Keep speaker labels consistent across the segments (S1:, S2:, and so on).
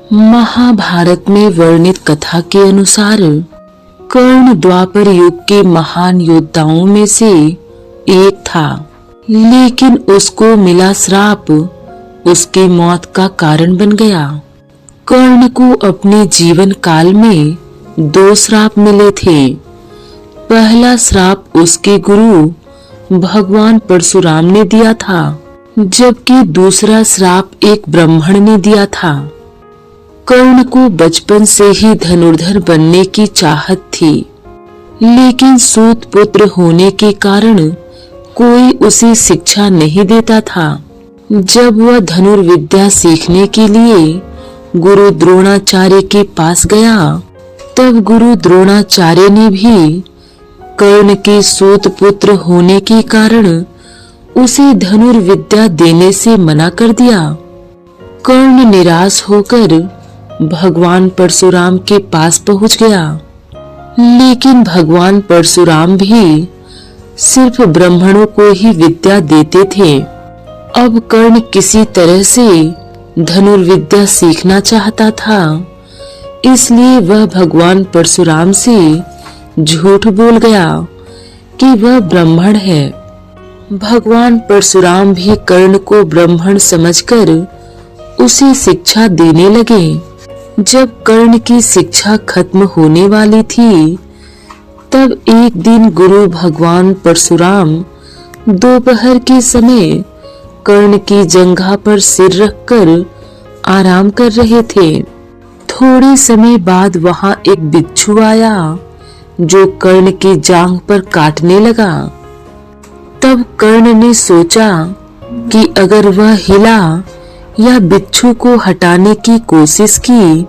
S1: महाभारत में वर्णित कथा के अनुसार कर्ण द्वापर युग के महान योद्धाओं में से एक था, लेकिन उसको मिला श्राप उसकी मौत का कारण बन गया। कर्ण को अपने जीवन काल में 2 श्राप मिले थे। पहला श्राप उसके गुरु भगवान परशुराम ने दिया था, जबकि दूसरा श्राप एक ब्राह्मण ने दिया था। कर्ण को बचपन से ही धनुर्धर बनने की चाहत थी, लेकिन सूत पुत्र होने के कारण कोई उसे शिक्षा नहीं देता था। जब वह धनुर्विद्या सीखने के लिए गुरु द्रोणाचार्य के पास गया, तब गुरु द्रोणाचार्य ने भी कर्ण के सूत पुत्र होने के कारण उसे धनुर्विद्या देने से मना कर दिया। कर्ण निराश होकर भगवान परशुराम के पास पहुंच गया, लेकिन भगवान परशुराम भी सिर्फ ब्राह्मणों को ही विद्या देते थे। अब कर्ण किसी तरह से धनुर्विद्या सीखना चाहता था, इसलिए वह भगवान परशुराम से झूठ बोल गया कि वह ब्राह्मण है। भगवान परशुराम भी कर्ण को ब्राह्मण समझकर उसे शिक्षा देने लगे। जब कर्ण की शिक्षा खत्म होने वाली थी, तब एक दिन गुरु भगवान परशुराम दोपहर के समय कर्ण की जंघा पर सिर रखकर आराम कर रहे थे। थोड़े समय बाद वहां एक बिच्छू आया जो कर्ण की जांघ पर काटने लगा। तब कर्ण ने सोचा कि अगर वह हिला या बिच्छू को हटाने की कोशिश की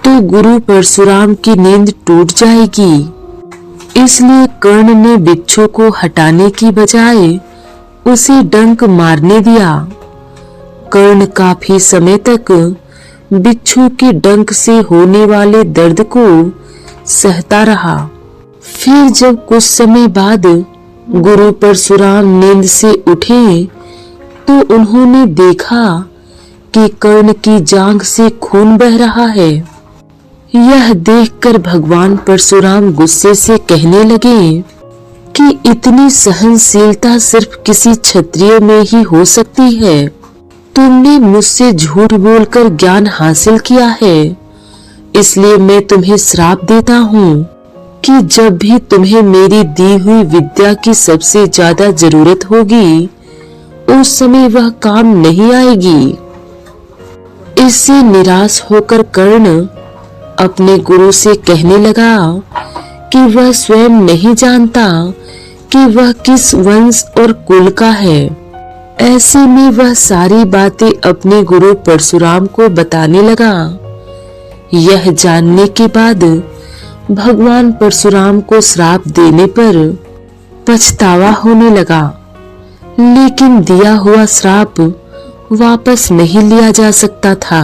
S1: तो गुरु परशुराम की नींद टूट जाएगी। इसलिए कर्ण ने बिच्छू को हटाने की बजाय उसे डंक मारने दिया। कर्ण काफी समय तक बिच्छू के डंक से होने वाले दर्द को सहता रहा। फिर जब कुछ समय बाद गुरु परशुराम नींद से उठे, तो उन्होंने देखा कि कर्ण की जांघ से खून बह रहा है। यह देखकर भगवान परशुराम गुस्से से कहने लगे कि इतनी सहनशीलता सिर्फ किसी क्षत्रिय में ही हो सकती है। तुमने मुझसे झूठ बोलकर ज्ञान हासिल किया है, इसलिए मैं तुम्हें श्राप देता हूँ कि जब भी तुम्हें मेरी दी हुई विद्या की सबसे ज्यादा जरूरत होगी, उस समय वह काम नहीं आएगी। इससे निराश होकर कर्ण अपने गुरु से कहने लगा कि वह स्वयं नहीं जानता कि वह किस वंश और कुल का है। ऐसे में वह सारी बातें अपने गुरु परशुराम को बताने लगा। यह जानने के बाद भगवान परशुराम को श्राप देने पर पछतावा होने लगा, लेकिन दिया हुआ श्राप वापस नहीं लिया जा सकता था।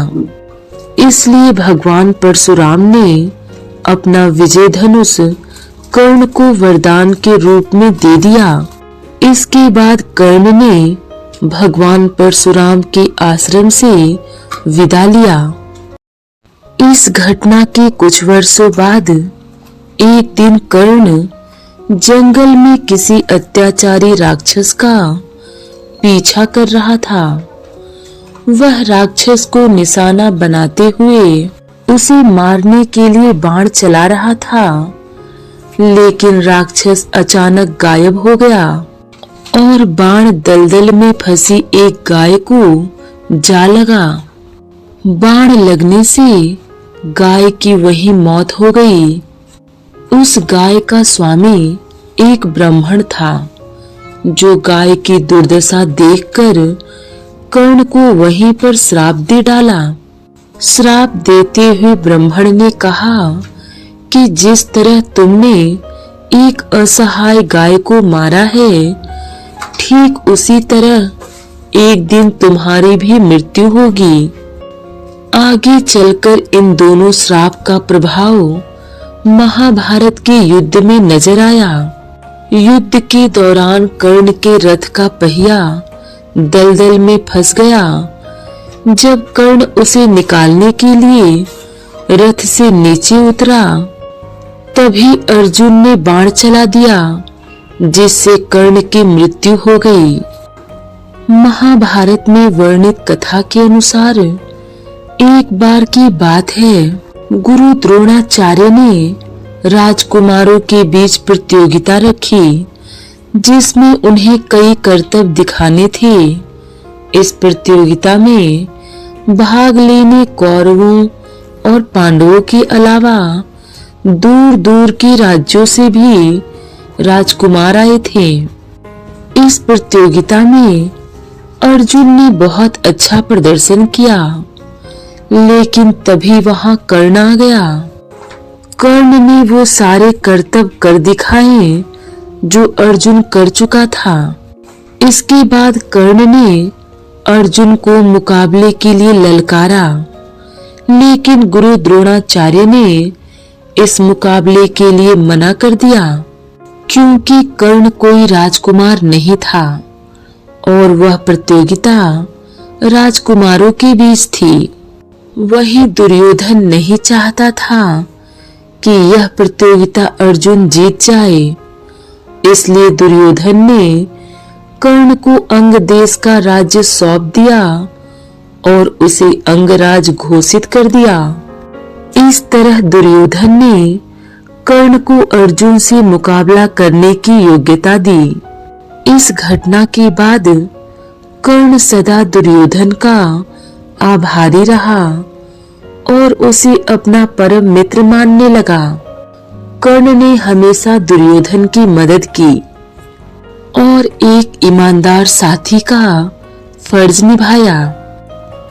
S1: इसलिए भगवान परशुराम ने अपना विजय धनुष कर्ण को वरदान के रूप में दे दिया। इसके बाद कर्ण ने भगवान परशुराम के आश्रम से विदा लिया। इस घटना के कुछ वर्षों बाद एक दिन कर्ण जंगल में किसी अत्याचारी राक्षस का पीछा कर रहा था। वह राक्षस को निशाना बनाते हुए उसे मारने के लिए बाण चला रहा था, लेकिन राक्षस अचानक गायब हो गया और बाण दलदल में फंसी एक गाय को जा लगा। बाण लगने से गाय की वही मौत हो गई। उस गाय का स्वामी एक ब्राह्मण था, जो गाय की दुर्दशा देखकर कर्ण को वहीं पर श्राप दे डाला। श्राप देते हुए ब्राह्मण ने कहा कि जिस तरह तुमने एक असहाय गाय को मारा है, ठीक उसी तरह एक दिन तुम्हारी भी मृत्यु होगी। आगे चलकर इन दोनों श्राप का प्रभाव महाभारत के युद्ध में नजर आया। युद्ध के दौरान कर्ण के रथ का पहिया दलदल में फंस गया, जब कर्ण उसे निकालने के लिए रथ से नीचे उतरा, तभी अर्जुन ने बाण चला दिया, जिससे कर्ण की मृत्यु हो गई। महाभारत में वर्णित कथा के अनुसार एक बार की बात है, गुरु द्रोणाचार्य ने राजकुमारों के बीच प्रतियोगिता रखी, जिसमें उन्हें कई करतब दिखाने थे। इस प्रतियोगिता में भाग लेने कौरवों और पांडवों के अलावा दूर दूर के राज्यों से भी राजकुमार आए थे। इस प्रतियोगिता में अर्जुन ने बहुत अच्छा प्रदर्शन किया, लेकिन तभी वहां कर्ण आ गया। कर्ण ने वो सारे करतब कर दिखाए जो अर्जुन कर चुका था। इसके बाद कर्ण ने अर्जुन को मुकाबले के लिए ललकारा, लेकिन गुरु द्रोणाचार्य ने इस मुकाबले के लिए मना कर दिया, क्योंकि कर्ण कोई राजकुमार नहीं था और वह प्रतियोगिता राजकुमारों के बीच थी। वही दुर्योधन नहीं चाहता था कि यह प्रतियोगिता अर्जुन जीत जाए, इसलिए दुर्योधन ने कर्ण को अंग देश का राज्य सौंप दिया और उसे अंगराज घोषित कर दिया। इस तरह दुर्योधन ने कर्ण को अर्जुन से मुकाबला करने की योग्यता दी। इस घटना के बाद कर्ण सदा दुर्योधन का आभारी रहा और उसे अपना परम मित्र मानने लगा। कर्ण ने हमेशा दुर्योधन की मदद की और एक ईमानदार साथी का फर्ज निभाया।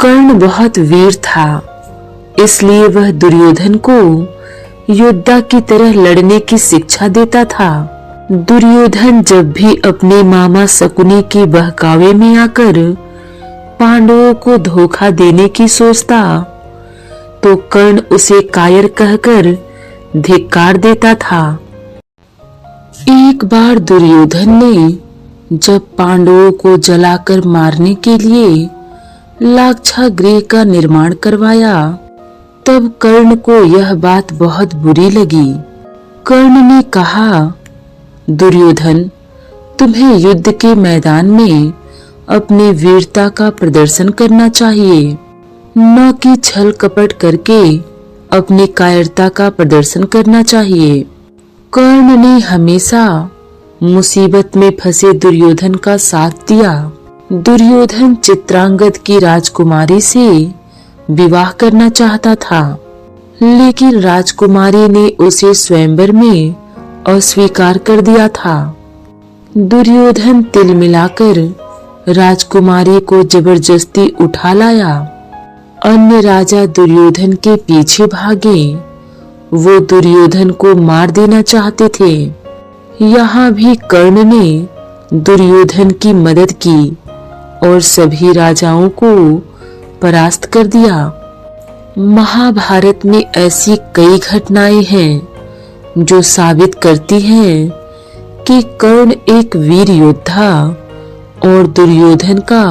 S1: कर्ण बहुत वीर था, इसलिए वह दुर्योधन को योद्धा की तरह लड़ने की शिक्षा देता था। दुर्योधन जब भी अपने मामा शकुनी के बहकावे में आकर पांडवों को धोखा देने की सोचता, तो कर्ण उसे कायर कहकर धिक्कार देता था। एक बार दुर्योधन ने जब पांडवों को जलाकर मारने के लिए लाक्षागृह का निर्माण करवाया, तब कर्ण को यह बात बहुत बुरी लगी। कर्ण ने कहा, दुर्योधन, तुम्हें युद्ध के मैदान में अपनी वीरता का प्रदर्शन करना चाहिए, न कि छल कपट करके अपनी कायरता का प्रदर्शन करना चाहिए। कर्ण ने हमेशा मुसीबत में फंसे दुर्योधन का साथ दिया। दुर्योधन चित्रांगद की राजकुमारी से विवाह करना चाहता था, लेकिन राजकुमारी ने उसे स्वयंवर में अस्वीकार कर दिया था। दुर्योधन तिल मिलाकर राजकुमारी को जबरदस्ती उठा लाया। अन्य राजा दुर्योधन के पीछे भागे। वो दुर्योधन को मार देना चाहते थे। यहाँ भी कर्ण ने दुर्योधन की मदद की और सभी राजाओं को परास्त कर दिया। महाभारत में ऐसी कई घटनाएं हैं जो साबित करती हैं कि कर्ण एक वीर योद्धा और दुर्योधन का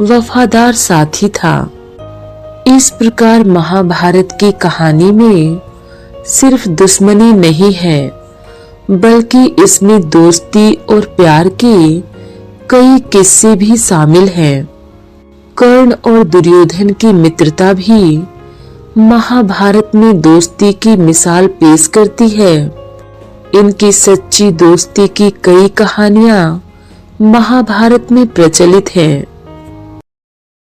S1: वफादार साथी था। इस प्रकार महाभारत की कहानी में सिर्फ दुश्मनी नहीं है, बल्कि इसमें दोस्ती और प्यार के कई किस्से भी शामिल हैं। कर्ण और दुर्योधन की मित्रता भी महाभारत में दोस्ती की मिसाल पेश करती है। इनकी सच्ची दोस्ती की कई कहानियां महाभारत में प्रचलित हैं।